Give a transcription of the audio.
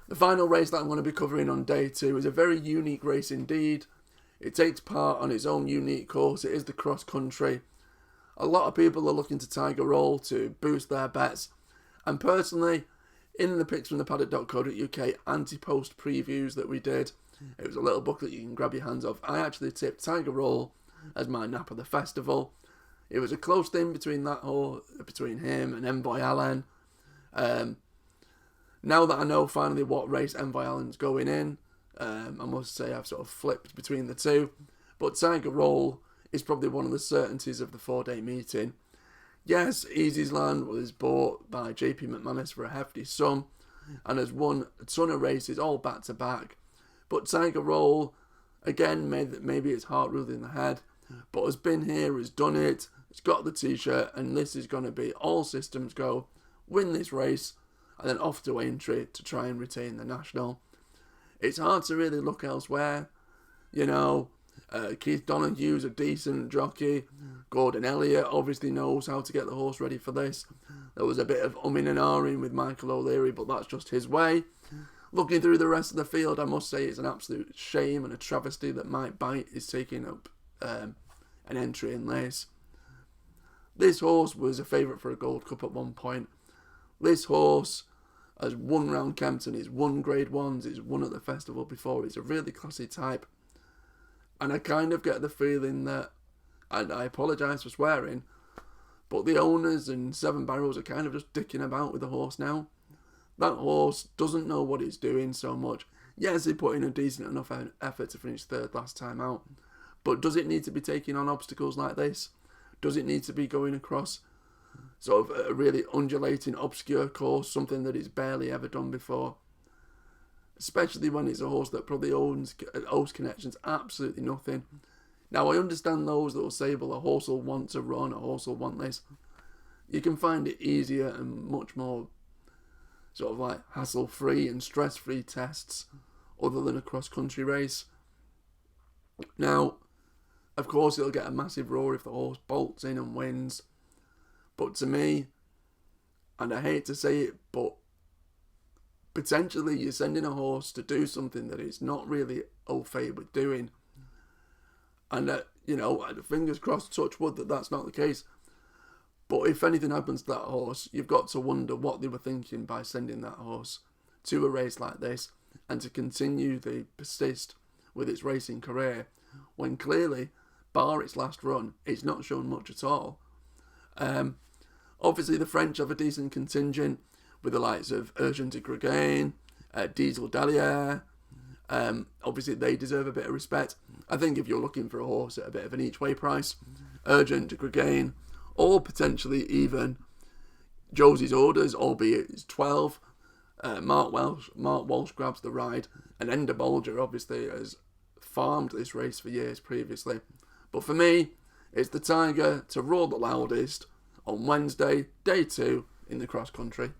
The final race that I'm going to be covering on day 2 is a very unique race indeed. It takes part on its own unique course. It is the cross country. A lot of people are looking to Tiger Roll to boost their bets. And personally, in the picks from the paddock.co.uk anti-post previews that we did, it was a little booklet you can grab your hands off. I actually tipped Tiger Roll as my nap of the festival. It was a close thing between him and Envoy Allen. Now that I know finally what race Envoy Allen's going in, I must say I've sort of flipped between the two. But Tiger Roll is probably one of the certainties of the 4-day meeting. Yes, Easy's Land was bought by JP McManus for a hefty sum and has won a ton of races all back to back. But Tiger Roll, again, maybe it's heart ruled in the head, but has been here, has done it, has got the t-shirt, and this is going to be all systems go, win this race, and then off to Aintree to try and retain the national. It's hard to really look elsewhere. Keith Donohue's a decent jockey. Gordon Elliott obviously knows how to get the horse ready for this. There was a bit of umming and ahhing with Michael O'Leary, but that's just his way. Looking through the rest of the field, I must say it's an absolute shame and a travesty that Mike Bite is taking up an entry in this. This horse was a favourite for a Gold Cup at one point. This horse has won round Kempton, he's won Grade 1s, he's won at the festival before, he's a really classy type. And I kind of get the feeling that, and I apologise for swearing, but the owners and Seven Barrels are kind of just dicking about with the horse now. That horse doesn't know what he's doing so much. Yes, he put in a decent enough effort to finish third last time out, but does it need to be taking on obstacles like this? Does it need to be going across sort of a really undulating, obscure course, something that he's barely ever done before? Especially when it's a horse that probably owes connections absolutely nothing. Now, I understand those that will say, well, a horse will want to run, a horse will want this. You can find it easier and much more sort of like hassle-free and stress-free tests other than a cross-country race. Now, of course, he'll get a massive roar if the horse bolts in and wins. But to me, and I hate to say it, but potentially you're sending a horse to do something that it's not really au fait with doing. And, fingers crossed, touch wood, that that's not the case. But if anything happens to that horse, you've got to wonder what they were thinking by sending that horse to a race like this and to continue to persist with its racing career when clearly, bar its last run, it's not shown much at all. Obviously, the French have a decent contingent with the likes of Urgent de Gregain, Diesel Dalier. Obviously, they deserve a bit of respect. I think if you're looking for a horse at a bit of an each-way price, Urgent de Gregain, or potentially even Josie's Orders, albeit it's 12. Mark Walsh grabs the ride, and Ender Bolger obviously has farmed this race for years previously. But for me, it's the Tiger to roar the loudest on Wednesday, day 2 in the cross country.